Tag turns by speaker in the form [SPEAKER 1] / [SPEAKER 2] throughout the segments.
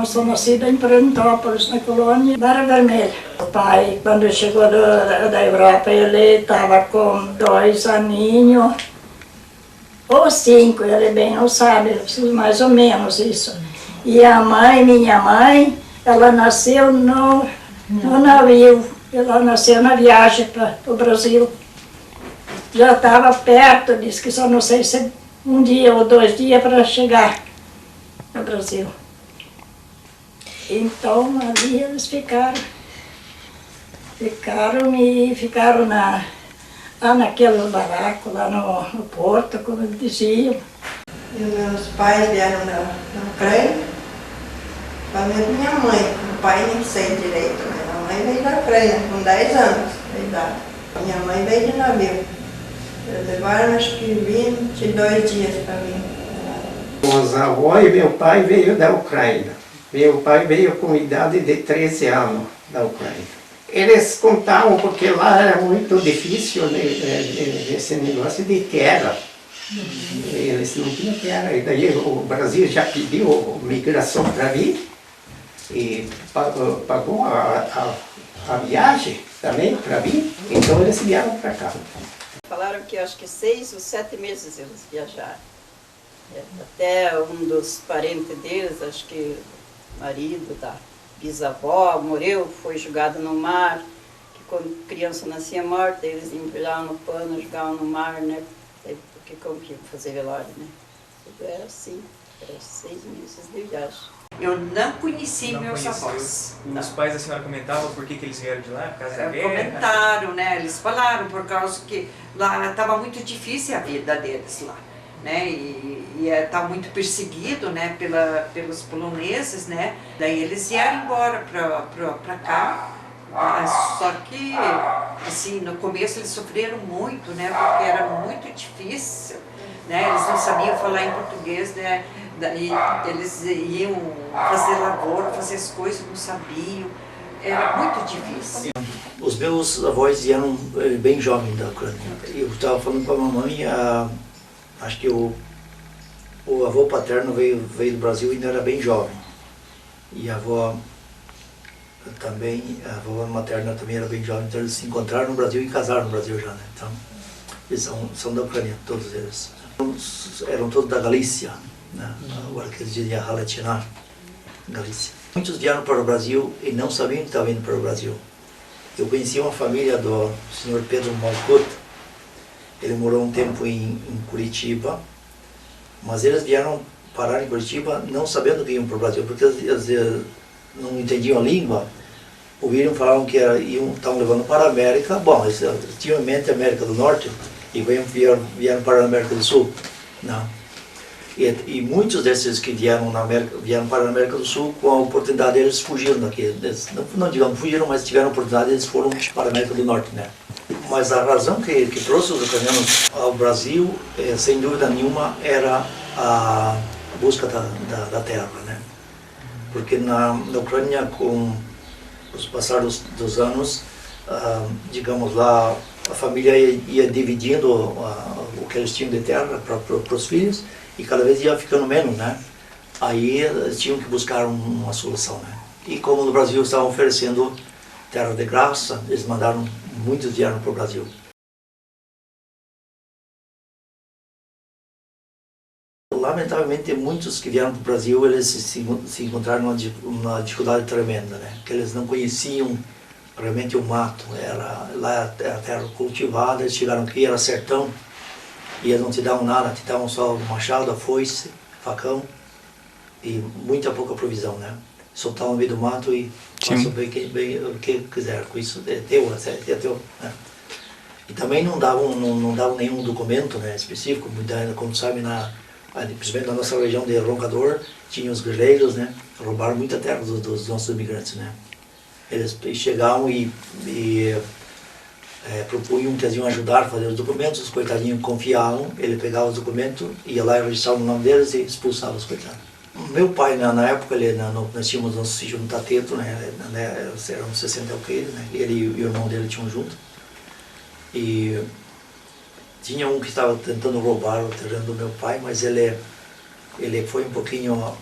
[SPEAKER 1] Eu sou nascida em Prentópolis, na colônia Barra Vermelha. O pai, quando chegou da Europa, ele estava com 2 aninhos, ou 5, ele bem não sabe, mais ou menos isso. E a mãe, minha mãe, ela nasceu no navio, ela nasceu na viagem para o Brasil. Já estava perto, disse que só não sei se 1 dia ou 2 dias para chegar no Brasil. Então ali eles ficaram naquele baraco lá no porto, como eles diziam.
[SPEAKER 2] E meus pais vieram na Ucrânia, principalmente minha mãe. O pai nem sei direito, mas a mãe veio da Ucrânia com 10 anos de idade. Minha mãe veio de navio. Eles levaram acho que 22 dias para vir.
[SPEAKER 3] Meus avós e meu pai veio da Ucrânia. Meu pai veio com idade de 13 anos da Ucrânia. Eles contavam porque lá era muito difícil, né, esse negócio de terra. Eles não tinham terra. E daí o Brasil já pediu migração para vir e pagou a viagem também para vir. Então eles vieram para cá.
[SPEAKER 4] Falaram que acho que 6 ou 7 meses eles viajaram. Até um dos parentes deles, acho que marido da bisavó, morreu, foi jogado no mar, que quando criança nascia morta, eles embrulhavam no pano, jogavam no mar, né? Porque como que fazer velório, né? Tudo era assim, era 6 meses de viagem.
[SPEAKER 5] Eu não conheci meus avós.
[SPEAKER 6] Os pais da senhora comentavam por que eles vieram de lá, por causa da guerra?
[SPEAKER 5] Comentaram, né? Eles falaram por causa que lá estava muito difícil a vida deles lá, né? E estava muito perseguido, né? Pelos poloneses, né? Daí eles vieram embora para cá. Só que, assim, no começo eles sofreram muito, né? Porque era muito difícil, né? Eles não sabiam falar em português, né? Daí eles iam fazer lavoura, fazer as coisas, não sabiam. Era muito difícil.
[SPEAKER 7] Os meus avós vieram bem jovens da Ucrânia. Eu estava falando com a mamãe, acho que o avô paterno veio do Brasil e ainda era bem jovem. E a avó também, a avó materna também era bem jovem, então eles se encontraram no Brasil e casaram no Brasil já, né? Então, eles são da Ucrânia, todos eles. Eram todos da Galícia, né? Agora que eles diziam Haletinar, Galícia. Muitos vieram para o Brasil e não sabiam que estavam indo para o Brasil. Eu conheci uma família do senhor Pedro Malcott. Ele morou um tempo em Curitiba, mas eles vieram parar em Curitiba não sabendo que iam para o Brasil, porque eles não entendiam a língua. Ouviram, falavam que estavam levando para a América. Bom, eles tinham em mente a América do Norte e vieram para a América do Sul. Não. E muitos desses que vieram para a América do Sul, com a oportunidade eles fugiram daqui. Eles, não digamos fugiram, mas tiveram a oportunidade, eles foram para a América do Norte, né? Mas a razão que trouxe os ucranianos ao Brasil, sem dúvida nenhuma, era a busca da terra, né? Porque na Ucrânia, com os passar dos anos, digamos lá, a família ia dividindo o que eles tinham de terra para os filhos, e cada vez ia ficando menos, né? Aí eles tinham que buscar uma solução, né? E como no Brasil estavam oferecendo terra de graça, eles mandaram muitos vieram para o Brasil. Lamentavelmente, muitos que vieram para o Brasil, eles se encontraram numa dificuldade tremenda, né? Que eles não conheciam realmente o mato. Lá era terra cultivada, eles chegaram aqui, era sertão, e eles não te davam nada, te davam só o machado, a foice, facão, e muita pouca provisão, né? Soltavam no meio do mato e passam bem o que quiser, com isso é teu, é teu, né? E também não davam nenhum documento, né, específico, como sabe, principalmente na nossa região de Roncador, tinha os grileiros, né, roubaram muita terra dos nossos imigrantes, né. Eles chegavam e propunham que eles iam ajudar a fazer os documentos, os coitadinhos confiavam, ele pegava os documentos, ia lá e registrava o nome deles e expulsava os coitados. Meu pai, na época, nós tínhamos nosso sítio no Tateto, né, eram 60 alqueires, né, ele e o irmão dele tinham junto. E tinha um que estava tentando roubar o terreno do meu pai, mas ele foi um pouquinho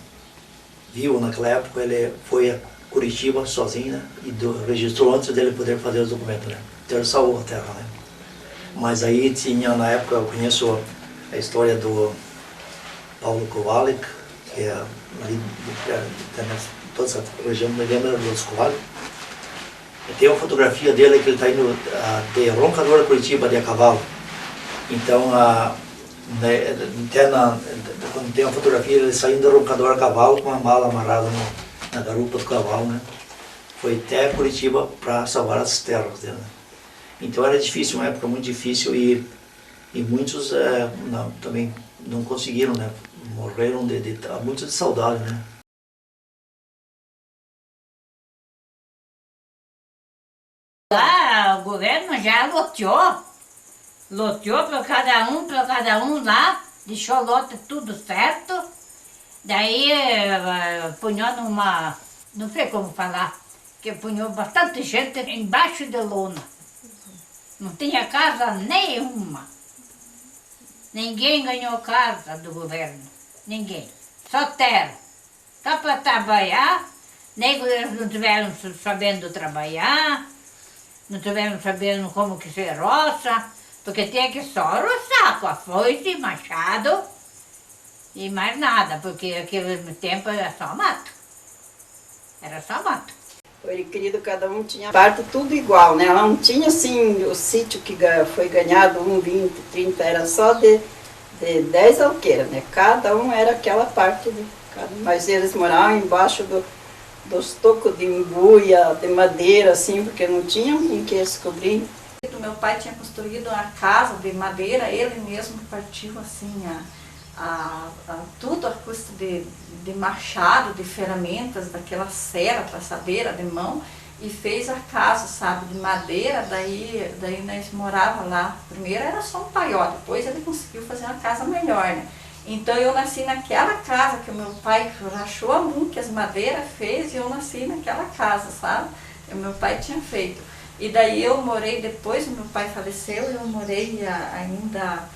[SPEAKER 7] vivo naquela época, ele foi a Curitiba sozinho, né? E registrou antes dele poder fazer os documentos, né? Então ele salvou a terra, né? Mas aí tinha, na época, eu conheço a história do Paulo Kowalik, que é ali toda essa região, me lembra dos Kowalik. Tem uma fotografia dele que ele está indo de Roncador a Curitiba de a cavalo. Então, quando tem uma fotografia, ele saindo de Roncador a cavalo com a mala amarrada na garupa do cavalo, né? Foi até Curitiba para salvar as terras dele, né? Então era difícil, uma época muito difícil e muitos também não conseguiram, né? Morreram muitos de saudade, né?
[SPEAKER 8] Lá o governo já loteou para cada um lá, deixou lote tudo certo. Daí punhou numa, não sei como falar, que punhou bastante gente embaixo de lona. Não tinha casa nenhuma. Ninguém ganhou casa do governo, ninguém. Só terra. Só para trabalhar, nem eles não tiveram sabendo trabalhar, não tiveram sabendo como que se roça, porque tinha que só roçar com a foice, machado e mais nada, porque naquele tempo era só mato. Era só mato.
[SPEAKER 4] Foi querido, cada um tinha parte tudo igual, né? Ela não tinha assim o sítio que foi ganhado, 20, 30, era só de 10 alqueiras, né? Cada um era aquela parte, mas eles moravam embaixo dos tocos de embuia, de madeira, assim, porque não tinham com que eles cobrir.
[SPEAKER 9] Meu pai tinha construído uma casa de madeira, ele mesmo partiu assim tudo a custo de machado, de ferramentas, daquela serra, passadeira de mão, e fez a casa, sabe, de madeira. Daí nós morávamos lá. Primeiro era só um paiol, depois ele conseguiu fazer uma casa melhor, né? Então eu nasci naquela casa que o meu pai rachou a mão, que as madeiras fez, e eu nasci naquela casa, sabe? Que o meu pai tinha feito. E daí eu morei, depois o meu pai faleceu, eu morei ainda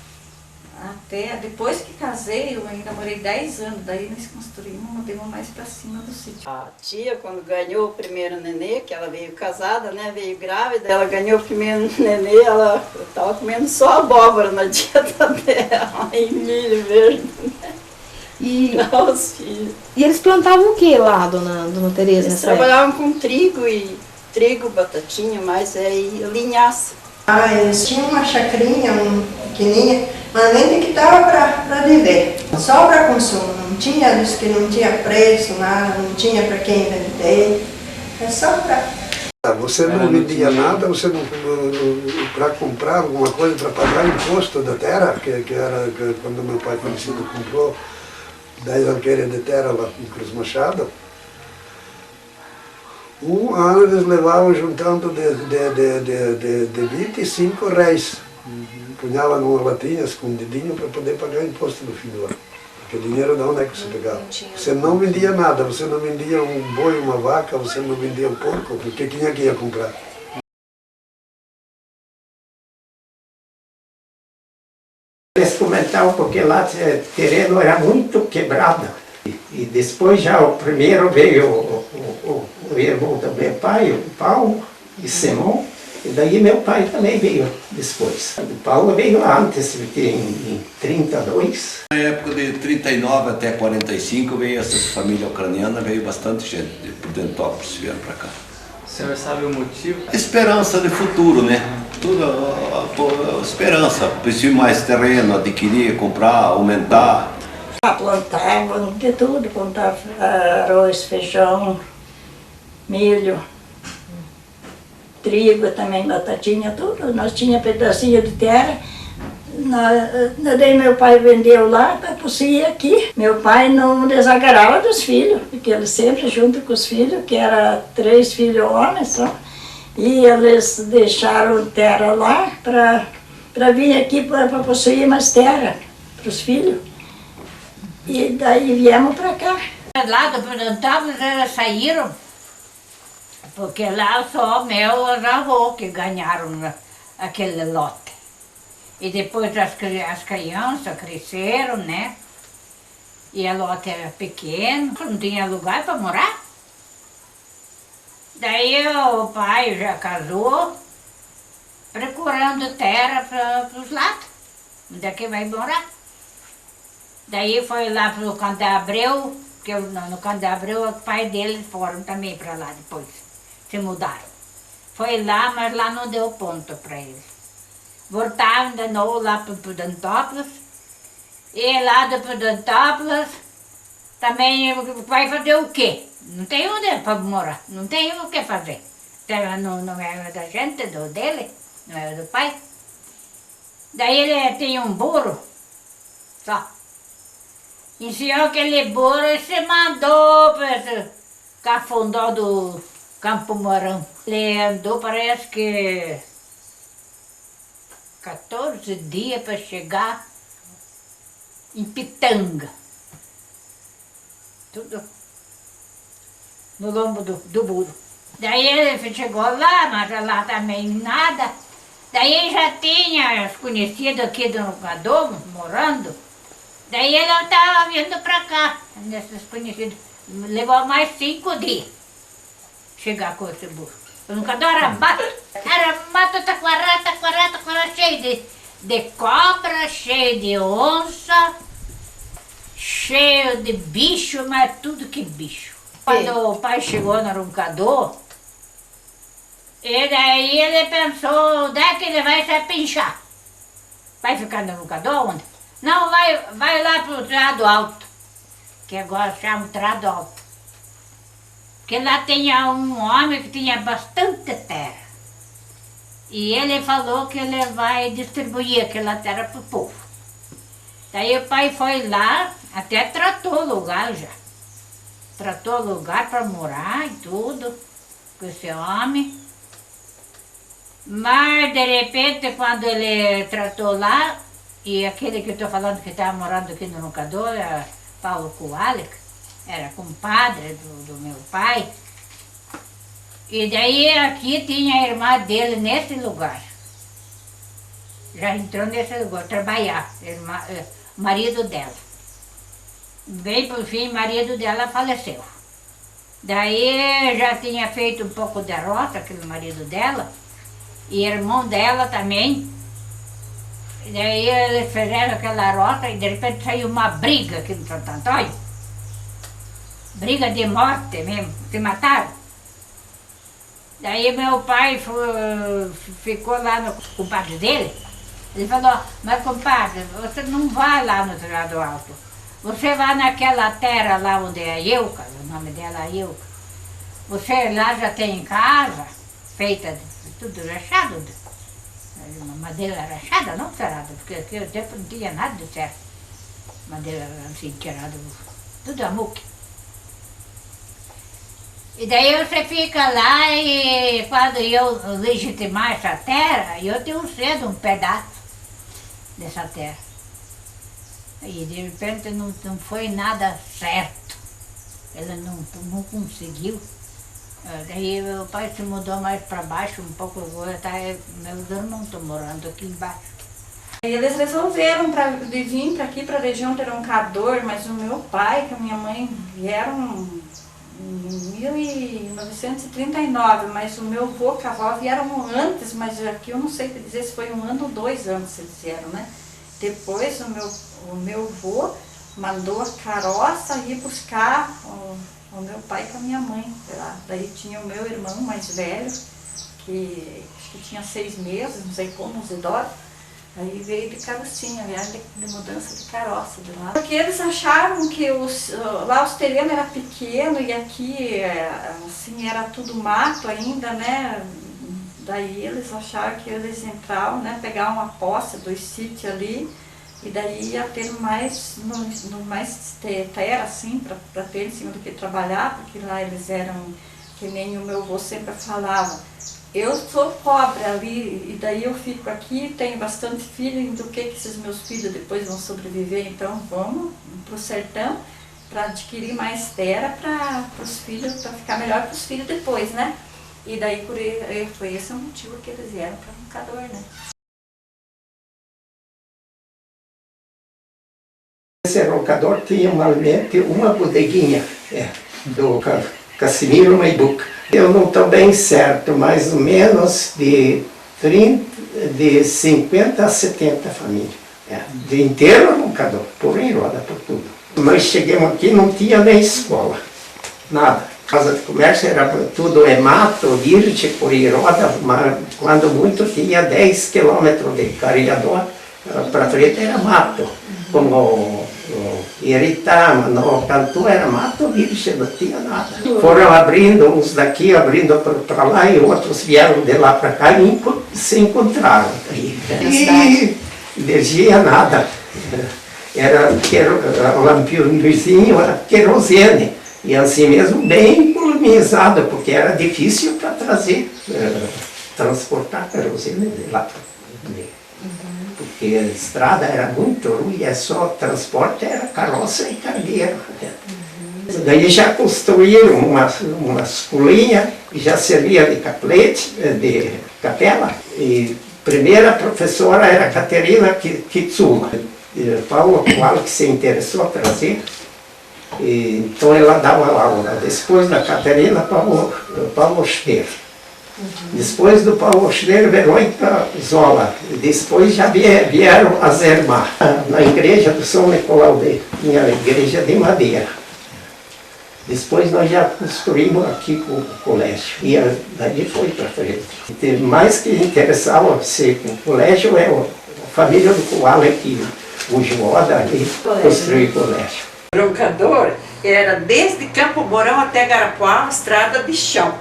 [SPEAKER 9] até, depois que casei, eu ainda morei 10 anos, daí nós construímos, mudamos mais para cima do sítio.
[SPEAKER 4] A tia, quando ganhou o primeiro nenê, que ela veio casada, né, veio grávida, ela ganhou o primeiro nenê, ela estava comendo só abóbora na dieta dela, e milho verde, né?
[SPEAKER 10] E
[SPEAKER 4] Os filhos.
[SPEAKER 10] eles plantavam o que lá, dona Tereza?
[SPEAKER 4] Eles trabalhavam com trigo, batatinha, mas linhaça.
[SPEAKER 2] Eles tinham uma chacrinha, pequenininha, mas nem que dava para viver, só para consumo. Não tinha, disse que não tinha preço, nada, não tinha para quem vender, é só para...
[SPEAKER 11] Você não vendia nada, você não para comprar alguma coisa, para pagar imposto da terra, que era quando meu pai falecido comprou 10 alqueires de terra lá em Cruz Machado. Um ano eles levavam juntando de 25 reais. Punhava numa latinha escondidinho para poder pagar imposto do filho lá. Porque dinheiro de onde é que você pegava? Você não vendia nada, você não vendia um boi, uma vaca, você não vendia um porco, porque quem é que ia comprar?
[SPEAKER 3] Eles comentavam porque lá terreno era muito quebrado. E depois já o primeiro veio o irmão do meu pai, o Paulo e Simão, e daí meu pai também veio depois. O Paulo veio antes, porque em 32.
[SPEAKER 12] Na época de 39 até 45 veio essa família ucraniana, veio bastante gente de Prudentópolis, vieram para cá.
[SPEAKER 6] O senhor sabe o motivo?
[SPEAKER 12] Esperança de futuro, né? Tudo esperança, preciso mais terreno, adquirir, comprar, aumentar.
[SPEAKER 1] Plantavam de tudo, plantavam arroz, feijão, milho, trigo também, batatinha, tudo. Nós tínhamos pedacinho de terra, daí meu pai vendeu lá, depois ia aqui. Meu pai não desagarrava dos filhos, porque ele sempre junto com os filhos, que eram 3 filhos homens só, e eles deixaram terra lá para vir aqui para possuir mais terra para os filhos. E daí viemos para cá.
[SPEAKER 8] Lá do Prudentópolis eles saíram, porque lá só meu avô que ganharam aquele lote. E depois as crianças cresceram, né? E a lote era pequeno, não tinha lugar para morar. Daí o pai já casou, procurando terra para os lados, onde é que vai morar. Daí foi lá para o Candabreu, que no Candabreu o pai deles foram também para lá depois, se mudaram. Foi lá, mas lá não deu ponto para eles. Voltaram de novo lá para Prudentópolis, e lá de Prudentópolis também vai fazer o quê? Não tem onde para morar, não tem o que fazer. Não era da gente, dele, não era do pai. Daí ele tinha um burro, só. Enfiou aquele burro e se mandou para esse cafundó do Campo Mourão. Ele andou, parece que 14 dias para chegar em Pitanga. Tudo no lombo do burro. Daí ele chegou lá, mas lá também nada. Daí já tinha os conhecidos aqui do Nucador, morando. Daí ele estava vindo para cá, nesses conhecidos. Levou mais 5 dias chegar com esse burro. O Nucador era mato, taquará, cheio de cobra, cheio de onça, cheio de bicho, mas tudo que bicho. Quando o pai chegou no Roncador, e daí ele pensou, onde é que ele vai se pinchar? Vai ficar no Roncador onde? Não, vai lá para o Trado Alto, que agora chama Trado Alto. Porque lá tinha um homem que tinha bastante terra. E ele falou que ele vai distribuir aquela terra para o povo. Daí o pai foi lá, até tratou o lugar já. Tratou o lugar para morar e tudo, com esse homem. Mas, de repente, quando ele tratou lá, e aquele que eu estou falando que estava morando aqui no Nucador, era Paulo Kowalik, era compadre do meu pai. E daí aqui tinha a irmã dele nesse lugar. Já entrou nesse lugar, trabalhar, marido dela. Bem por fim, o marido dela faleceu. Daí já tinha feito um pouco de roça, aquele marido dela, e irmão dela também. E daí eles fizeram aquela roça e de repente saiu uma briga aqui no Santo Antônio. Briga de morte mesmo, se mataram. Daí meu pai ficou lá no compadre dele. Ele falou, mas compadre, você não vai lá no Trado Alto. Você vai naquela terra lá onde é a Ilka, o nome dela é Ilka. Você lá já tem casa, feita de tudo rachado, uma madeira rachada, não cerrada, porque naquele tempo não tinha nada de certo. Madeira assim, tirada, tudo a muque. E daí você fica lá e quando eu legitimar essa terra, eu tenho cedo um pedaço dessa terra. E de repente não foi nada certo. Ele não conseguiu. Daí meu pai se mudou mais para baixo um pouco, agora meus irmãos estão morando aqui embaixo.
[SPEAKER 9] Eles resolveram vir para aqui, para a região de Roncador, mas o meu pai e a minha mãe vieram em 1939, mas o meu avô e a avó vieram antes, mas aqui eu não sei dizer se foi 1 ano ou 2 anos eles vieram, né? Depois o meu avô mandou a carroça ir buscar o meu pai com a minha mãe. Daí tinha o meu irmão mais velho, que acho que tinha 6 meses, não sei como, os idosos. Aí veio de carrocinha, viagem de mudança de carroça de lá. Porque eles acharam que lá os terrenos eram pequenos e aqui assim, era tudo mato ainda, né? Daí eles acharam que eles entravam, né? Pegar uma posse dos sítios ali e daí ia ter mais terra assim, para ter em cima do que trabalhar, porque lá eles eram, que nem o meu avô sempre falava, eu sou pobre ali e daí eu fico aqui, tenho bastante filho, e do que esses meus filhos depois vão sobreviver, então vamos para o sertão para adquirir mais terra para os filhos, para ficar melhor para os filhos depois, né? E daí foi esse o motivo que eles vieram para Roncador, né?
[SPEAKER 3] Esse roncador tinha uma bodeguinha, do Casimiro Maibuca. Eu não estou bem certo, mais ou menos de 50 a 70 famílias. De inteiro roncador, por em roda, por tudo. Nós chegamos aqui, não tinha nem escola, nada. Casa de comércio era tudo mato, virgem, por em roda, mas quando muito tinha 10 quilômetros de carregador, para frente era mato. Como Iritama, no Cantu era mato virgem, não tinha nada. Foram abrindo, uns daqui abrindo para lá e outros vieram de lá para cá e se encontraram. E energia nada. Era lampiãozinho, era querosene. E assim mesmo bem colonizado, porque era difícil para trazer, transportar querosene de lá. Porque a estrada era muito ruim, só transporte era carroça e cargueiro. Daí já construíram umas colinhas, que já servia de caplete, de capela. E a primeira professora era a Caterina Kitsula. Paulo Kuala que se interessou a trazer. E, então ela dava aula. Depois da Caterina, Paulo Schneer. Depois do Paulo Schneer, Verônica Zola. Depois já vieram as irmãs. Na igreja do São Nicolau, tinha a igreja de madeira. Depois nós já construímos aqui o colégio. E daí foi para frente. E mais que interessava ser o colégio é a família do Kuala que o Joada ali construiu o colégio.
[SPEAKER 5] Roncador era desde Campo Mourão até Garapuava, estrada de chão.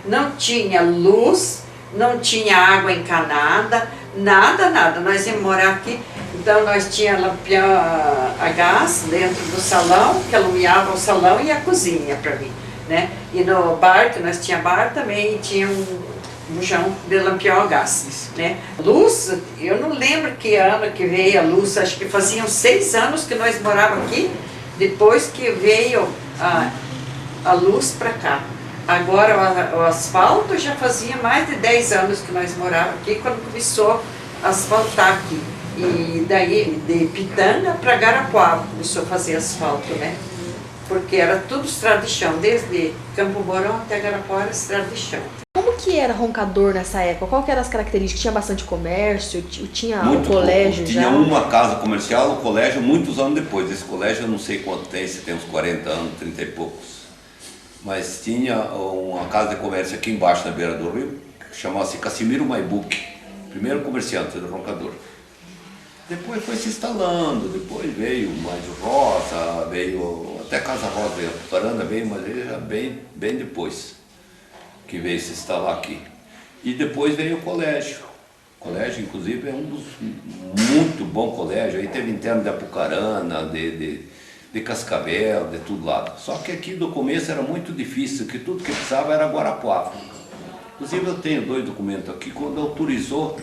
[SPEAKER 5] Não tinha luz, não tinha água encanada, nada. Nós íamos morar aqui, então nós tínhamos lampião a gás dentro do salão, que alumiava o salão e a cozinha para mim, né? E no bar, que nós tínhamos bar também, tinha um bujão de lampião a gás, né? Luz, eu não lembro que ano que veio a luz, acho que faziam 6 anos que nós morávamos aqui, depois que veio a luz para cá. Agora o asfalto já fazia mais de 10 anos que nós morávamos aqui, quando começou a asfaltar aqui. E daí de Pitanga para Garapuava começou a fazer asfalto, né? Porque era tudo estrada de chão, desde Campo Mourão até Garapuava era estrada de chão.
[SPEAKER 10] Como que era Roncador nessa época? Qual que eram as características? Tinha bastante comércio? Tinha
[SPEAKER 12] Muito
[SPEAKER 10] um colégio
[SPEAKER 12] pouco.
[SPEAKER 10] já?
[SPEAKER 12] Tinha uma casa comercial, o colégio, muitos anos depois. Esse colégio eu não sei quanto tem, se tem uns 40 anos, 30 e poucos. Mas tinha uma casa de comércio aqui embaixo, na beira do rio, que chamava-se Casimiro Maibuca, primeiro comerciante do Roncador. Depois foi se instalando, depois veio mais o Rosa, veio até Casa Rosa, veio a Paranda, veio, mas ele já bem depois que veio se instalar aqui. E depois veio o colégio. O colégio, inclusive, é um dos muito bom colégio. Aí teve interno de Apucarana, de Cascavel, de tudo lado. Só que aqui do começo era muito difícil, que tudo que precisava era Guarapuava. Inclusive eu tenho 2 documentos aqui, quando autorizou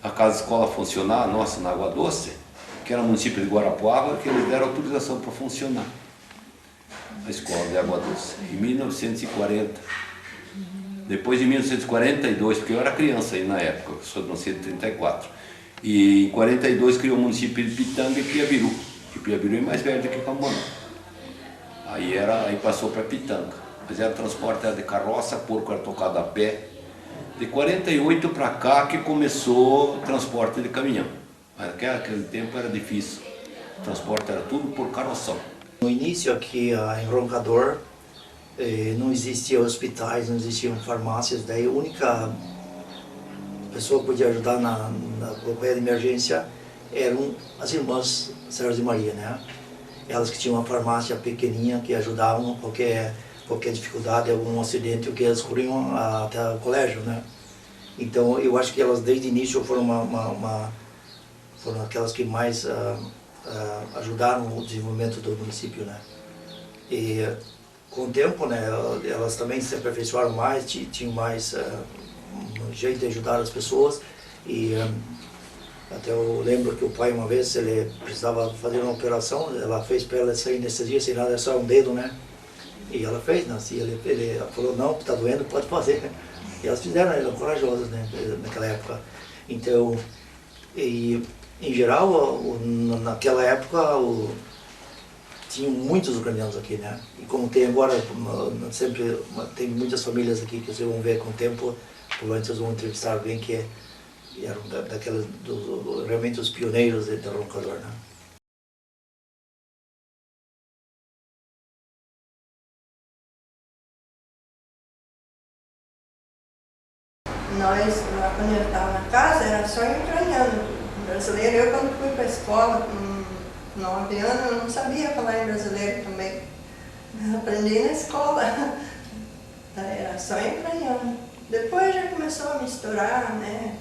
[SPEAKER 12] a Casa Escola funcionar, nossa, na Água Doce, que era o município de Guarapuava, que eles deram autorização para funcionar. A escola de Água Doce, em 1940. Depois de 1942, porque eu era criança aí na época, eu sou de 1934. E em 42 criou o município de Pitanga e Piabiru. E Piabiru é mais velho do que Camborão. Aí passou para Pitanga. Mas era transporte de carroça, porco era tocado a pé. De 48 para cá que começou o transporte de caminhão. Mas naquele tempo era difícil. O transporte era tudo por carroção.
[SPEAKER 7] No início aqui em Roncador, não existiam hospitais, não existiam farmácias, daí a única pessoa que podia ajudar na campanha de emergência eram as irmãs Sérgio de Maria, né? Elas que tinham uma farmácia pequenininha que ajudavam qualquer dificuldade, algum acidente, o que elas corriam até o colégio, né? Então eu acho que elas desde o início foram foram aquelas que mais ajudaram o desenvolvimento do município, né? E com o tempo, né, elas também se aperfeiçoaram mais, tinham mais um jeito de ajudar as pessoas. E até eu lembro que o pai uma vez, ele precisava fazer uma operação, ela fez para ela sem anestesia, sem nada, é só um dedo, né? E ela fez, né? E ele falou, não, está doendo, pode fazer. E elas fizeram, eram corajosas, né, naquela época. Então, Em geral, naquela época, tinham muitos ucranianos aqui, né? E como tem agora, sempre tem muitas famílias aqui que vocês vão ver com o tempo, provavelmente vocês vão entrevistar alguém que eram daquelas, realmente os pioneiros da Roncador, né?
[SPEAKER 2] Nós, lá quando eu estava na casa, era só em ucraniano. Brasileiro, eu quando fui para a escola, com 9 anos, eu não sabia falar em brasileiro também. Eu aprendi na escola. Era só em ucraniano. Depois já começou a misturar, né?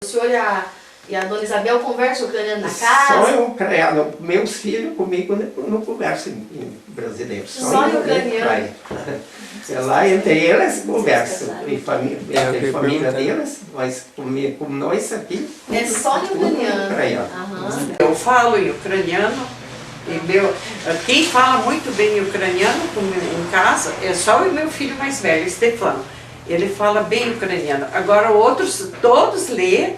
[SPEAKER 10] O senhor e a dona Isabel conversam ucraniano na casa?
[SPEAKER 3] Só em ucraniano. Meus filhos comigo não conversam em brasileiro.
[SPEAKER 10] Só em ucraniano.
[SPEAKER 3] Lá entre eles conversam, entre a família deles, mas com nós aqui.
[SPEAKER 10] É só em ucraniano.
[SPEAKER 5] Eu falo em ucraniano, e quem fala muito bem ucraniano em casa é só o meu filho mais velho, Stefano. Ele fala bem ucraniano. Agora outros, todos lêem,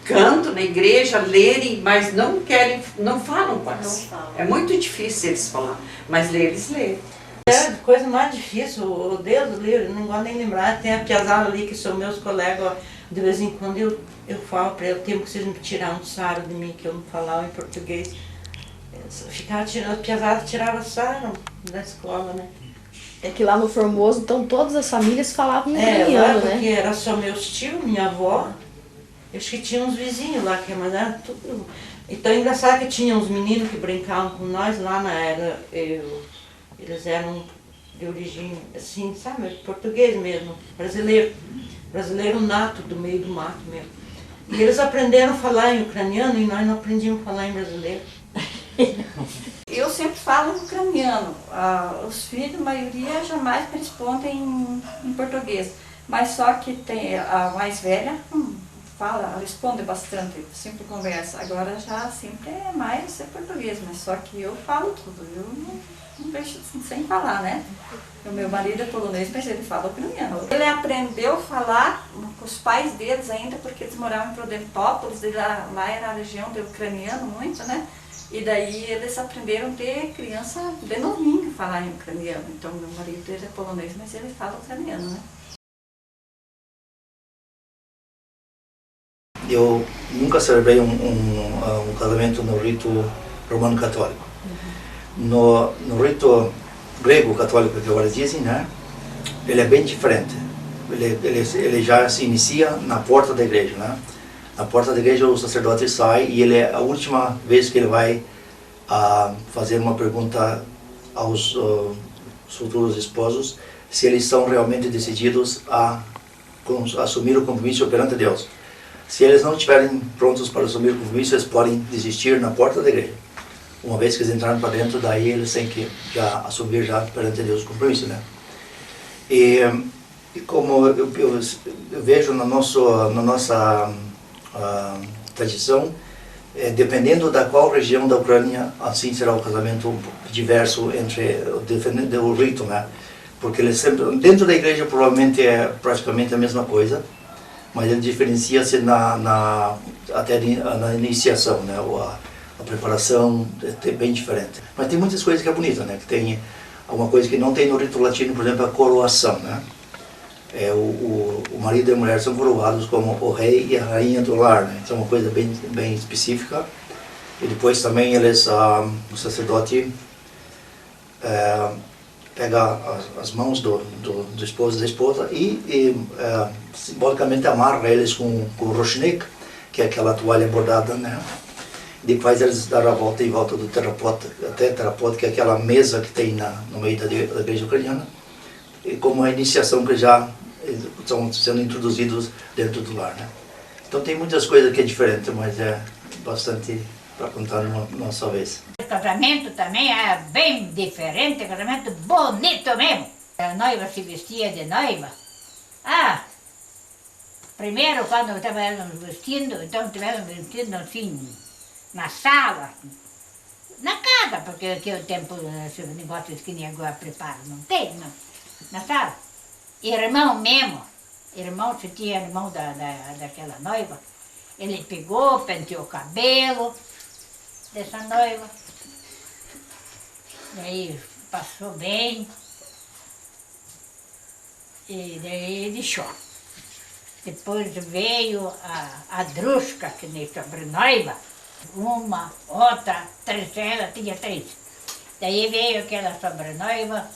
[SPEAKER 5] cantam na igreja, lerem, mas não querem, não falam quase. É muito difícil eles falar, mas ler eles lêem.
[SPEAKER 13] É a coisa mais difícil, o Deus livre, não gosto nem lembrar. Tem a piazada ali que são meus colegas, de vez em quando eu falo para ele, tempo que vocês me tiraram um sarro de mim, que eu não falava em português. Ficava tirando, a piazada tirava sarro da escola, né?
[SPEAKER 10] É que lá no Formoso, então todas as famílias falavam em
[SPEAKER 13] lá
[SPEAKER 10] ucraniano, né?
[SPEAKER 13] Porque era só meus tios, minha avó, eu acho que tinha uns vizinhos lá, mas era tudo... Então é engraçado que tinha uns meninos que brincavam com nós lá na era... Eles eram de origem, assim, sabe, português mesmo, brasileiro. Brasileiro nato, do meio do mato mesmo. E eles aprenderam a falar em ucraniano e nós não aprendíamos a falar em brasileiro.
[SPEAKER 9] Eu sempre falo em ucraniano. Os filhos, a maioria, jamais me respondem em português. Mas só que tem a mais velha, fala, responde bastante, sempre conversa. Agora já sempre é mais português, mas só que eu falo tudo. Eu não deixo sem falar, né? O meu marido é polonês, mas ele fala ucraniano. Ele aprendeu a falar com os pais deles ainda, porque eles moravam em Prudentópolis, lá era a região do ucraniano muito, né? E daí eles aprenderam de criança, de novinho, falar em ucraniano. Então meu marido ele é polonês, mas ele fala ucraniano, né?
[SPEAKER 7] Eu nunca celebrei um casamento no rito romano católico. No rito grego católico, que agora dizem, né? Ele é bem diferente. Ele já se inicia na porta da igreja, né? Na porta da igreja o sacerdote sai e ele é a última vez que ele vai fazer uma pergunta aos futuros esposos se eles estão realmente decididos a assumir o compromisso perante Deus. Se eles não estiverem prontos para assumir o compromisso, eles podem desistir na porta da igreja. Uma vez que eles entraram para dentro, daí eles têm que já assumir já perante Deus o compromisso, né? E como eu vejo na nossa tradição, dependendo da qual região da Ucrânia, assim será o casamento um pouco diverso dependendo do rito, né? Porque ele sempre, dentro da igreja provavelmente é praticamente a mesma coisa, mas ele diferencia-se até na iniciação, né? A preparação é bem diferente. Mas tem muitas coisas que é bonita, né? Que tem alguma coisa que não tem no rito latino, por exemplo, a coroação, né? O marido e a mulher são coroados como o rei e a rainha do lar, né? Então é uma coisa bem específica. E depois também o sacerdote pega as mãos do esposo e da esposa e simbolicamente amarra eles com o roshnik, que é aquela toalha bordada, né? Depois eles dão a volta em volta do terapota, até terapota, que é aquela mesa que tem no meio da igreja ucraniana, e como a iniciação que já estão sendo introduzidos dentro do lar, né? Então tem muitas coisas que é diferente, mas é bastante para contar uma só vez.
[SPEAKER 8] O casamento também é bem diferente, casamento bonito mesmo. A noiva se vestia de noiva. Primeiro quando estavam vestindo, então estiveram vestindo assim, na sala, na casa, porque aqui o tempo, esse negócio que nem agora prepara, não tem, não. Na sala. Irmão mesmo, irmão, se tinha irmão daquela noiva, Ele pegou, penteou o cabelo dessa noiva. Daí passou bem. E daí deixou. Depois veio a Drusca, que nem sobrennoiva. Uma, outra, terceira, tinha 3. Daí veio aquela sobrennoiva,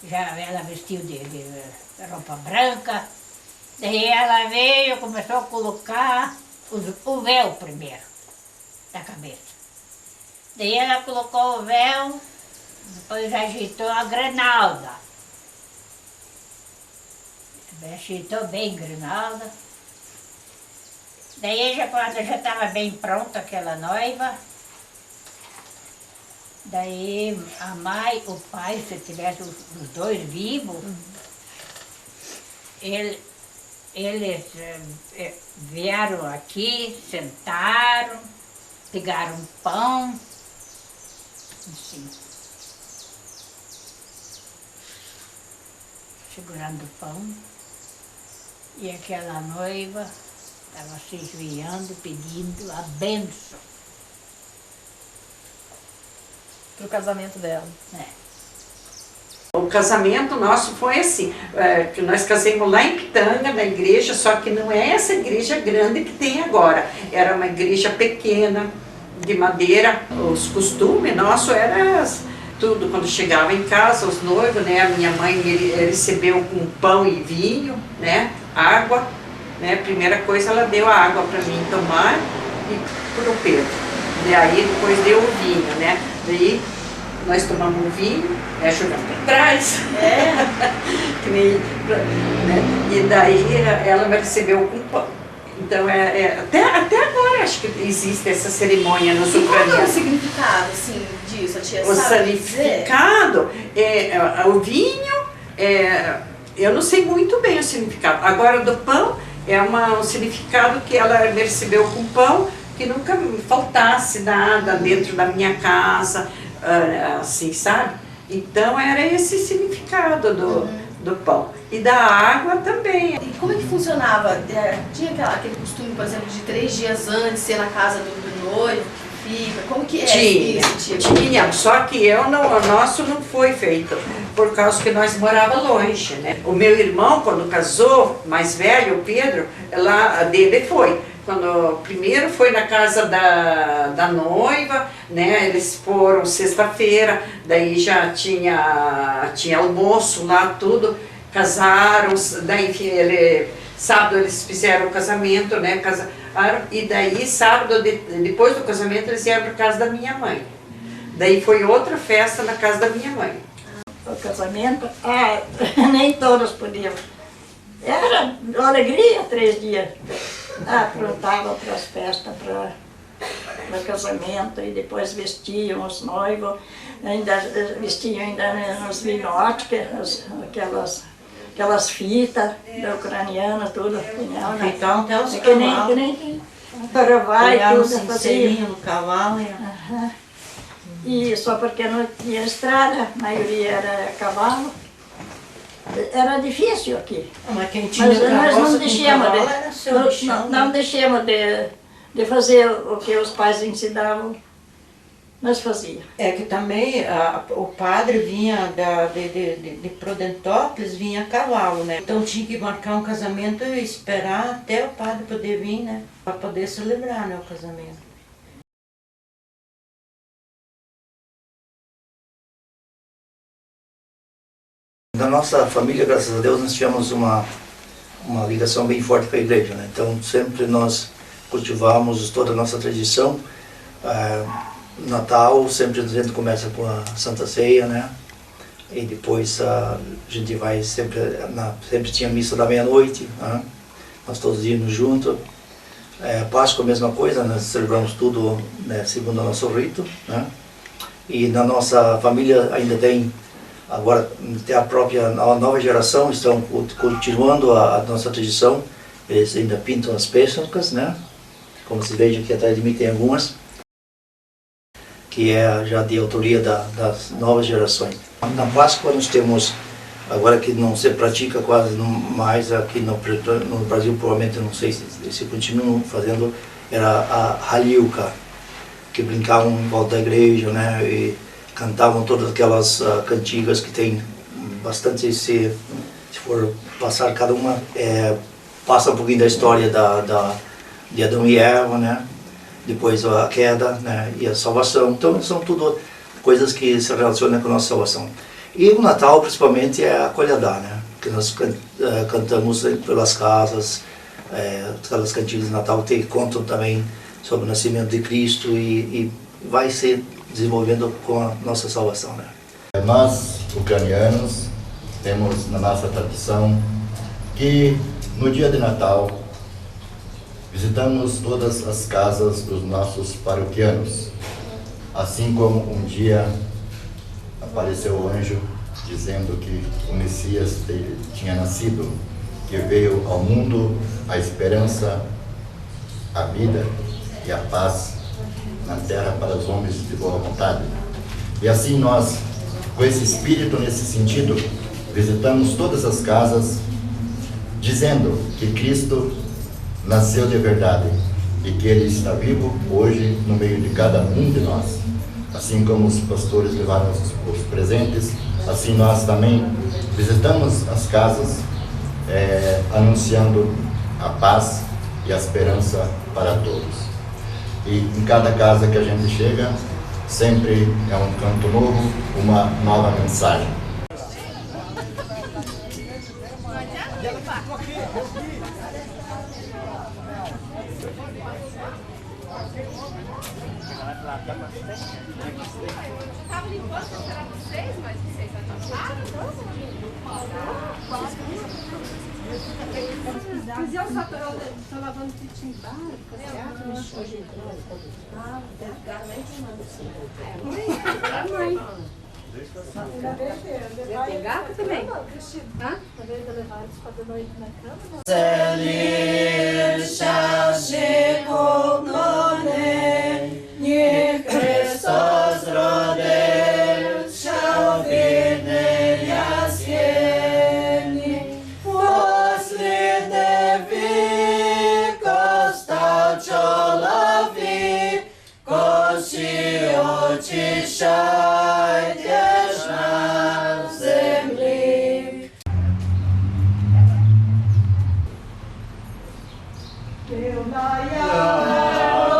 [SPEAKER 8] já ela vestiu de roupa branca. Daí ela veio, começou a colocar o véu primeiro, da cabeça. Daí ela colocou o véu, depois ajeitou a grinalda. Ajeitou bem a grinalda. Daí, quando já estava bem pronta aquela noiva, daí a mãe, o pai, se tivesse os 2 vivos, eles vieram aqui, sentaram, pegaram um pão, assim, segurando o pão, e aquela noiva estava se ajoelhando, pedindo a bênção.
[SPEAKER 10] Pro casamento dela.
[SPEAKER 5] O casamento nosso foi assim, que nós casamos lá em Pitanga, na igreja, só que não é essa igreja grande que tem agora. Era uma igreja pequena, de madeira. Os costumes nossos eram tudo, quando chegava em casa, os noivos, né? A minha mãe recebeu com pão e vinho, né? Água. Né? Primeira coisa, ela deu a água para mim tomar e pro Pedro. E aí depois deu o vinho, né? Daí nós tomamos o vinho, jogamos para trás. Que nem, né? E daí ela me recebeu com pão. Então até agora acho que existe essa cerimônia nos ucranianos.
[SPEAKER 10] Qual é o significado assim, disso, a tia
[SPEAKER 5] o
[SPEAKER 10] sabe
[SPEAKER 5] significado o vinho, eu não sei muito bem o significado. Agora do pão um significado que ela me recebeu com pão, que nunca me faltasse nada dentro da minha casa, assim, sabe? Então era esse significado do pão. E da água também.
[SPEAKER 10] E como é que funcionava? Tinha aquele costume, por exemplo, de 3 dias antes ser na casa do noivo, que fica? Como que é isso?
[SPEAKER 5] Tinha, só que o nosso não foi feito, por causa que nós morávamos longe, né? O meu irmão, quando casou, mais velho, o Pedro, lá dele foi. Quando primeiro foi na casa da noiva, né? Eles foram sexta-feira, daí já tinha almoço lá, tudo. Casaram, daí sábado eles fizeram o casamento, né? Casaram, e daí sábado, depois do casamento, eles vieram para casa da minha mãe. Daí foi outra festa na casa da minha mãe.
[SPEAKER 1] O casamento, nem todos podiam. Era alegria 3 dias. Aprontava outras festas para o casamento e depois vestiam os noivos, vestiam nos vinhotes, aquelas fitas da ucraniana, tudo.
[SPEAKER 13] Então até os
[SPEAKER 1] que nem Paraguai, tudo fazia.
[SPEAKER 13] No cavalo.
[SPEAKER 1] E só porque não tinha estrada, a maioria era cavalo. Era difícil aqui.
[SPEAKER 13] Mas quem tinha
[SPEAKER 1] nós não deixamos de fazer o que os pais ensinavam. Nós fazíamos.
[SPEAKER 13] É que também o padre vinha de Prudentópolis, vinha a cavalo, né? Então tinha que marcar um casamento e esperar até o padre poder vir, né? Para poder celebrar, né, o casamento.
[SPEAKER 7] Na nossa família, graças a Deus, nós tivemos uma ligação bem forte com a igreja, né? Então sempre nós cultivamos toda a nossa tradição. Natal, sempre a gente começa com a Santa Ceia, né? E depois a gente vai sempre tinha missa da meia-noite, né? Nós todos íamos juntos. Páscoa, a mesma coisa, nós celebramos tudo, né, segundo o nosso rito, né? E na nossa família ainda tem, agora tem a nova geração, estão continuando a nossa tradição. Eles ainda pintam as pêssacas, né? Como se veja aqui atrás de mim tem algumas, que é já de autoria das novas gerações. Na Páscoa nós temos, agora que não se pratica quase mais aqui no Brasil, provavelmente não sei se continuam fazendo, era a Halilka, que brincavam em volta da igreja, né? E cantavam todas aquelas cantigas que tem bastante, se for passar cada uma, passa um pouquinho da história de Adão e Eva, né? Depois a queda, né? E a salvação. Então são tudo coisas que se relacionam com a nossa salvação. E o Natal, principalmente, é a colhedar, né? Que nós cantamos pelas casas, aquelas cantigas de Natal que contam também sobre o nascimento de Cristo e vai se desenvolvendo com a nossa salvação, né?
[SPEAKER 14] Nós, ucranianos, temos na nossa tradição que no dia de Natal visitamos todas as casas dos nossos paroquianos, assim como um dia apareceu o anjo dizendo que o Messias dele tinha nascido, que veio ao mundo a esperança, a vida e a paz na terra para os homens de boa vontade. E assim nós, com esse espírito, nesse sentido, visitamos todas as casas, dizendo que Cristo nasceu de verdade e que Ele está vivo hoje no meio de cada um de nós. Assim como os pastores levaram os presentes, assim nós também visitamos as casas, anunciando a paz e a esperança para todos. E em cada casa que a gente chega, sempre é um canto novo, uma nova mensagem.
[SPEAKER 10] Estava limpando para vocês, mas vocês acabaram? Mas eu só estou lavando de timbar, ah, deve ficar lá em cima. Mãe. Tem gato também? Hã?
[SPEAKER 15] Niech Chrystus rodil, shall widny jaskieni, posledne wiko stał czolowi, kości oczyszczaj też na ziemi.
[SPEAKER 2] Teu maior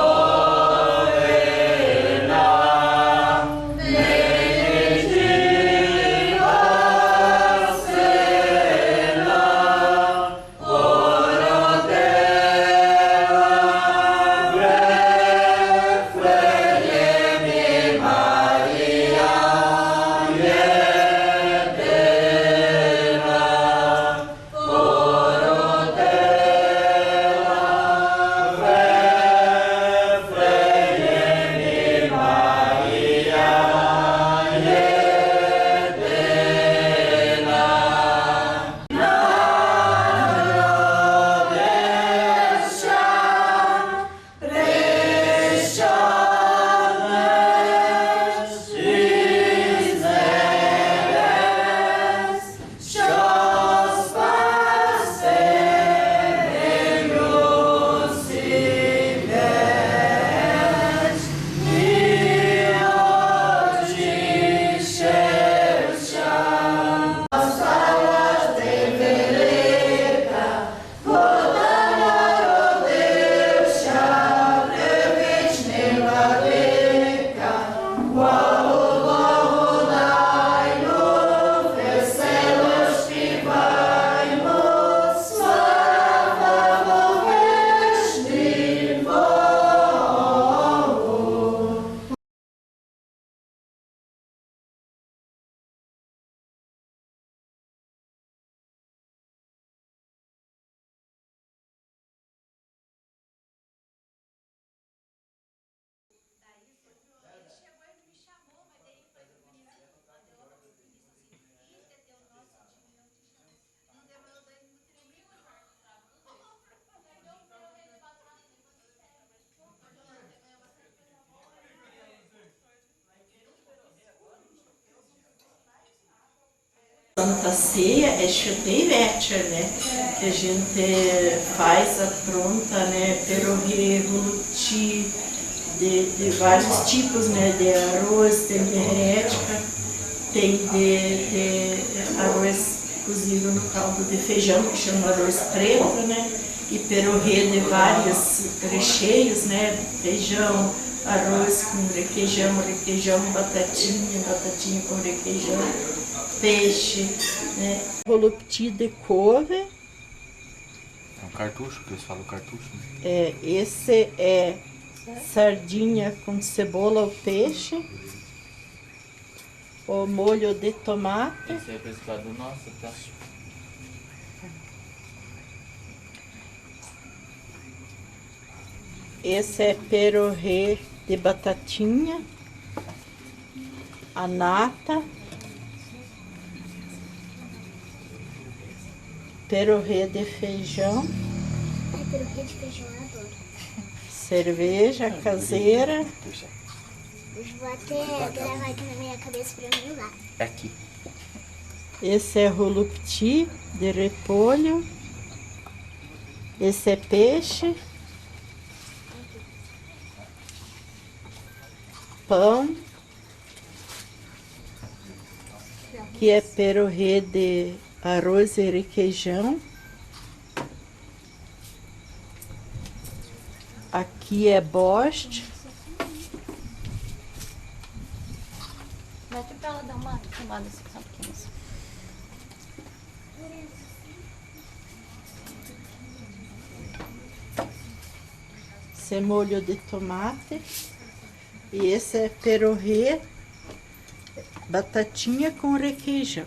[SPEAKER 16] ceia é chuteivecher, né? Que a gente faz a pronta, né? Perorê, roluti, de vários tipos, né? De arroz, tem de herética, tem de arroz cozido no caldo de feijão, que chama arroz preto, né? E perorê de vários recheios, né? Feijão, arroz com requeijão, batatinha com requeijão, peixe, né? Volupti de couve.
[SPEAKER 6] É um cartucho, que eles falam cartucho. Né?
[SPEAKER 16] É, esse é sardinha com cebola ou peixe. O molho de tomate.
[SPEAKER 6] Esse é pescado nosso, tá?
[SPEAKER 16] Esse é perorê de batatinha, a nata, perorê de feijão,
[SPEAKER 17] perorê de feijão eu adoro.
[SPEAKER 16] cerveja caseira.
[SPEAKER 17] Vou até gravar aqui na minha cabeça pra mim lá.
[SPEAKER 6] É aqui.
[SPEAKER 16] Esse é rolupti de repolho. Esse é peixe. Pão, que é perorê de arroz e requeijão. Aqui é boste.
[SPEAKER 10] Vai pra ela dar uma tomada assim, só um pouquinho.
[SPEAKER 16] Esse é molho de tomate. E esse é perorê, batatinha com requeijão.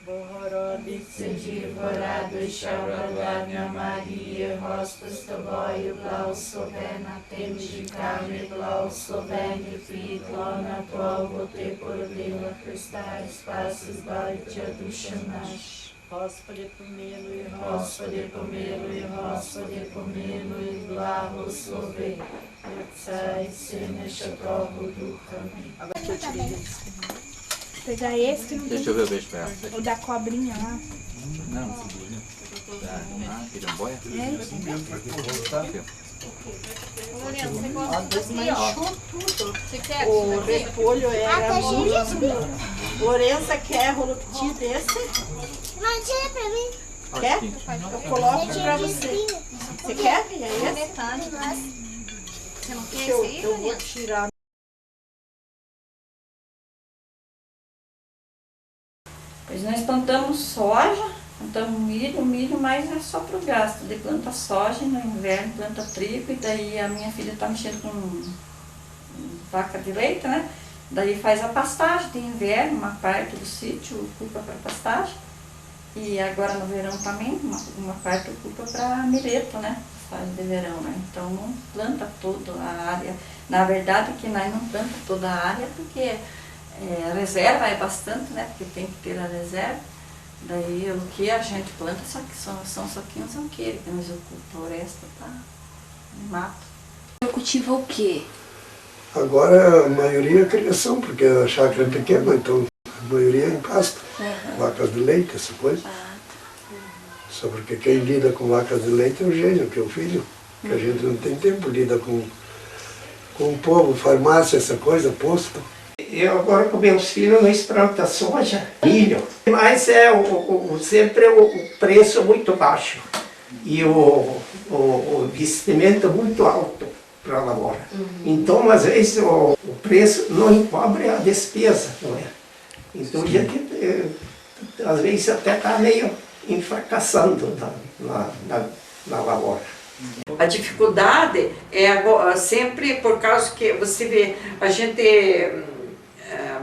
[SPEAKER 16] Bohorodice divorado i šauradania Marije, hostas tobою благословена, ти між жінками благословені, плід лона Твого ти породила Христа і спас і збавителя душі наші. Господи, помилуй, Господи, помилуй, Господи, помилуй, благослови, Отця і Сина, Святого Духа.
[SPEAKER 17] Pegar esse que não
[SPEAKER 6] Deixa eu ver o beijo pra ela.
[SPEAKER 17] O da cobrinha lá.
[SPEAKER 6] Não, segurinho. Ah, piramboia?
[SPEAKER 10] Lorena, você gosta
[SPEAKER 16] Desmanchou tudo.
[SPEAKER 10] Você quer?
[SPEAKER 16] O repolho era
[SPEAKER 17] tá cheio de
[SPEAKER 16] muito... Lorenza quer rolupti desse?
[SPEAKER 17] Mas tira pra mim.
[SPEAKER 16] Quer? Eu coloco pra você. Você quer? E aí?
[SPEAKER 10] Metade. Você não quer
[SPEAKER 16] Eu
[SPEAKER 10] esse aí,
[SPEAKER 16] vou
[SPEAKER 10] Lorena?
[SPEAKER 16] tirar.
[SPEAKER 9] Pois nós plantamos soja, plantamos milho, mas é só para o gasto. De planta soja, no inverno planta trigo, e daí a minha filha está mexendo com vaca de leite, né? Daí faz a pastagem de inverno, uma parte do sítio ocupa para pastagem. E agora no verão também, uma parte ocupa para mireto, né? Faz de verão, né? Então não planta toda a área. Na verdade que nós não planta toda a área porque a reserva é bastante, né? Porque tem que ter a reserva. Daí o que a gente planta só que são só 15 alqueires que nos ocupa, o resto tá no mato.
[SPEAKER 10] Cultiva o quê?
[SPEAKER 11] Agora a maioria é criação, porque a chácara é pequena, então a maioria é em pasto. Vacas de leite, essa coisa. Só porque quem lida com vacas de leite é o gênio, que é o filho. Que a gente não tem tempo, lida com o povo, farmácia, essa coisa, posto.
[SPEAKER 3] Eu agora com meus filhos nós plantamos soja, milho, mas é sempre o preço muito baixo e o investimento muito alto para a lavoura. Então, às vezes, o preço não encobre a despesa, não é? Então, a gente, às vezes, até está meio fracassando na lavoura.
[SPEAKER 5] A dificuldade é sempre por causa que você vê, a gente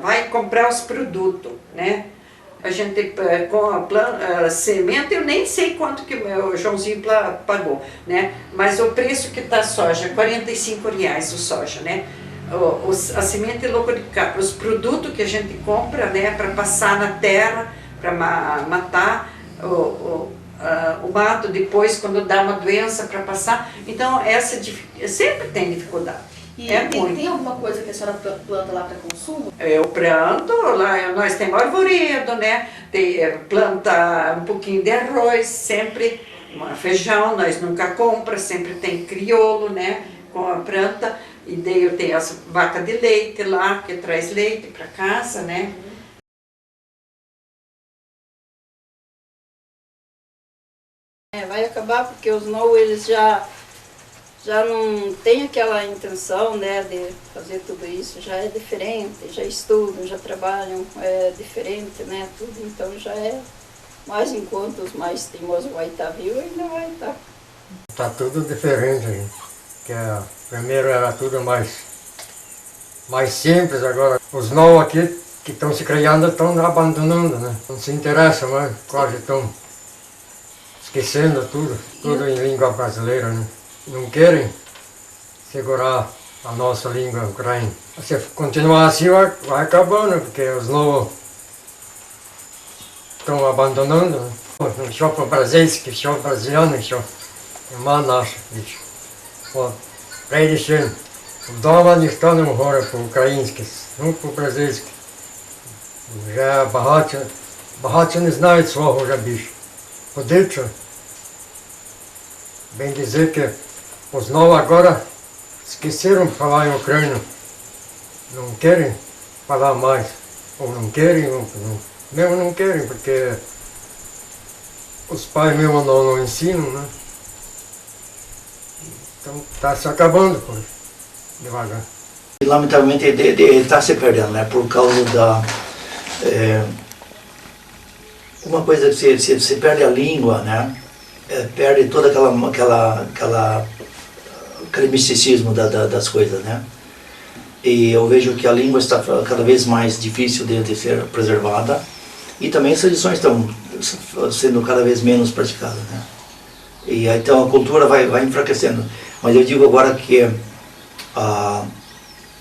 [SPEAKER 5] vai comprar os produtos, né? A gente, com a semente, eu nem sei quanto que o meu Joãozinho pagou, né? Mas o preço que está a soja, R$45 o soja, né? A semente louca de cabra, os produtos que a gente compra, né? Para passar na terra, para matar o mato depois, quando dá uma doença para passar. Então, sempre tem dificuldade.
[SPEAKER 10] E
[SPEAKER 5] muito.
[SPEAKER 10] tem alguma coisa que a senhora planta lá para consumo?
[SPEAKER 5] Eu planto, lá nós temos arvoredo, né? Planta um pouquinho de arroz, sempre, feijão, nós nunca compra, sempre tem crioulo, né? Com a planta. E daí eu tenho as vacas de leite lá, que traz leite para casa, né?
[SPEAKER 4] Vai acabar porque os novos, eles já não têm aquela intenção, né, de fazer tudo isso, já é diferente, já estudam, já trabalham, é diferente, né, tudo, então já é, mais enquanto os mais teimosos vai estar vivos, ainda vai estar.
[SPEAKER 18] Está tudo diferente, gente. Primeiro era tudo mais simples, agora os novos aqui que estão se criando estão abandonando, né, não se interessam mais, quase estão esquecendo tudo em língua brasileira, né. Não querem segurar a nossa língua ucraniana. Se continuar assim, vai acabando, porque os novos estão abandonando. Що по-бразильськи, що бразильяни, що нема наших більше. Прийде ще вдома ніхто не говорить по-українськи, ну по-бразильськи. Вже багато не знають свого вже більше. Подивіться, bem dizer que os novos agora esqueceram de falar em ucraniano, não querem falar mais, ou não querem, mesmo não querem, porque os pais mesmo não ensinam, né? Então está se acabando por devagar.
[SPEAKER 7] E, lamentavelmente ele está se perdendo, né? Por causa da... uma coisa que se perde a língua, né? Perde todo aquele misticismo das coisas, né? E eu vejo que a língua está cada vez mais difícil de ser preservada e também as tradições estão sendo cada vez menos praticadas, né? E então a cultura vai enfraquecendo. Mas eu digo agora que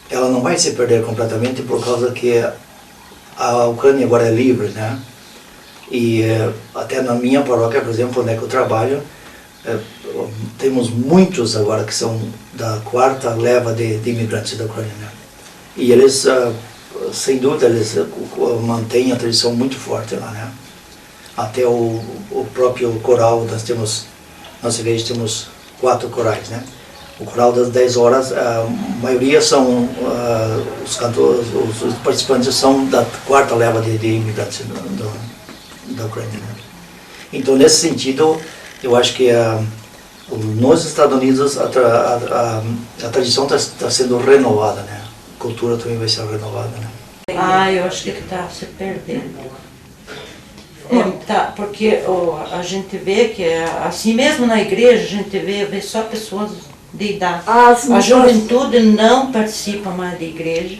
[SPEAKER 7] ela não vai se perder completamente por causa que a Ucrânia agora é livre, né? E até na minha paróquia, por exemplo, onde é que eu trabalho, temos muitos agora que são da quarta leva de imigrantes da Ucrânia, né? E eles, sem dúvida, eles mantêm a tradição muito forte lá, né? Até o próprio coral, nossa igreja temos 4 corais, né? O coral das 10 horas, a maioria são, os cantores, os participantes são da quarta leva de imigrantes da Ucrânia, né? Então, nesse sentido, eu acho que nos Estados Unidos a tradição está sendo renovada, né? A cultura também vai ser renovada, né?
[SPEAKER 13] Eu acho que está se perdendo. Porque a gente vê que, assim mesmo na igreja, a gente vê só pessoas de idade. A juventude não participa mais da igreja,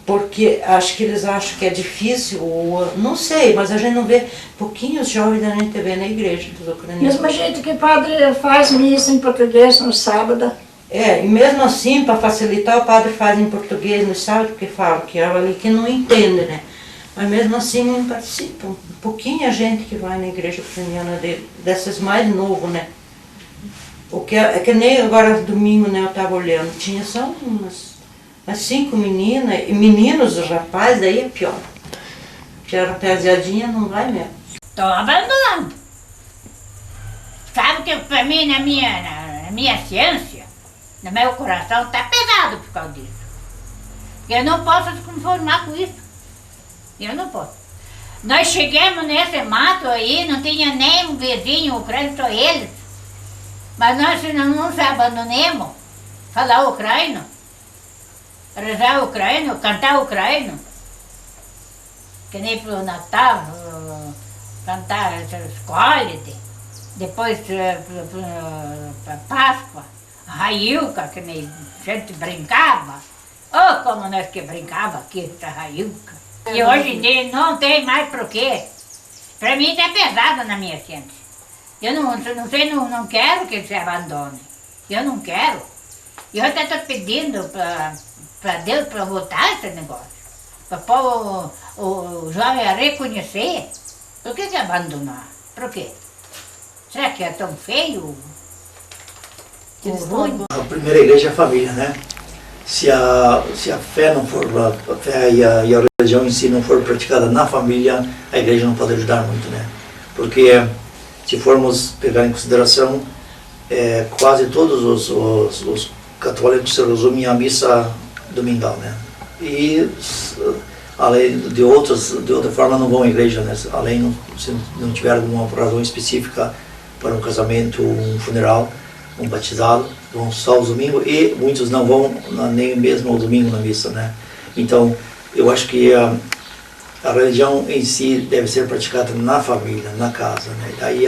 [SPEAKER 13] porque acho que eles acham que é difícil, ou não sei, mas a gente não vê pouquinhos jovens a gente vê na igreja dos ucranianos.
[SPEAKER 1] Mesmo jeito que o padre faz missa em português no sábado.
[SPEAKER 13] E mesmo assim, para facilitar, o padre faz em português no sábado, porque fala que é ali que não entende, né? Mas mesmo assim não participam. Pouquinha gente que vai na igreja ucraniana dessas mais novos, né? O que é que nem agora domingo, né, eu estava olhando, tinha só umas 5 meninas, e meninos, os rapazes, aí é pior. Que a rapaziadinha não vai mesmo.
[SPEAKER 8] Estou abandonando. Sabe que para mim, na minha ciência, no meu coração, está pesado por causa disso. Eu não posso se conformar com isso. Eu não posso. Nós chegamos nesse mato aí, não tinha nem um vizinho ucraniano, só eles. Mas nós não nos abandonemos, falar ucraniano, rezar ucraniano, cantar ucraniano. Que nem para o Natal, cantar escolhe, depois para Páscoa, a Raiuca, que nem a gente brincava. Oh, como nós que brincava aqui, essa Raiuca. E hoje em dia não tem mais por quê. Para mim está pesado na minha ciência. Eu não quero que ele se abandone. Eu não quero. Eu até estou pedindo para Deus para voltar esse negócio. Para o jovem a reconhecer. Por que abandonar? Por quê? Será que é tão feio?
[SPEAKER 7] A primeira igreja é a família, né? Se a fé não for, a fé e a religião em si não for praticada na família, a igreja não pode ajudar muito, né? Porque se formos pegar em consideração, quase todos os católicos se resumem à missa domingal, né? E além de outra forma não vão à igreja, né? Além se não tiver alguma razão específica para um casamento, um funeral, um batizado, vão só aos domingos e muitos não vão nem mesmo ao domingo na missa, né? Então, eu acho que a religião em si deve ser praticada na família, na casa, né? Daí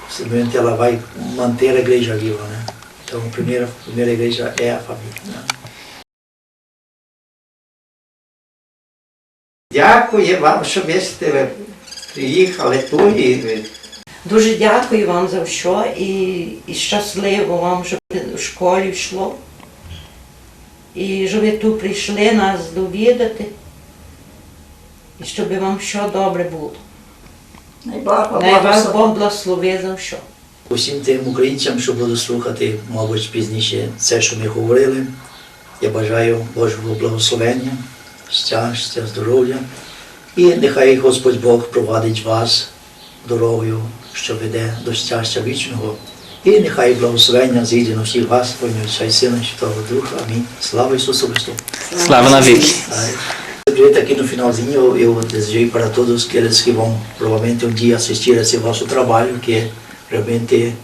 [SPEAKER 7] simplesmente ela vai manter a igreja viva, né? Então, a primeira igreja é a família, né?
[SPEAKER 3] Дякую що ви сте приїхали тут і
[SPEAKER 13] Дуже дякую вам за все і щасливо вам, щоб в школі йшло. І щоб ви тут прийшли нас довідати. І щоб вам все добре було. Най вас Бог благослови за все.
[SPEAKER 7] Усім тим українцям, що будуть слухати, мабуть, пізніше це, що ми говорили, я бажаю Божого благословення, щастя, здоров'я. І нехай Господь Бог провадить вас дорогою, що веде до щастя вічного. І нехай благословення зійде на всіх вас, во ім'я Отця і Сина, і Святого Духа. Амінь. Слава Ісусу Христу!
[SPEAKER 19] Slava na Vicky.
[SPEAKER 7] Aqui no finalzinho eu desejei para todos aqueles que vão provavelmente um dia assistir a esse vosso trabalho, que realmente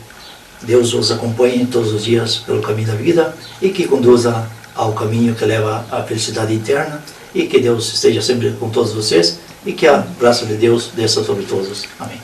[SPEAKER 7] Deus os acompanhe todos os dias pelo caminho da vida e que conduza ao caminho que leva à felicidade eterna e que Deus esteja sempre com todos vocês e que a graça de Deus desça sobre todos. Amém.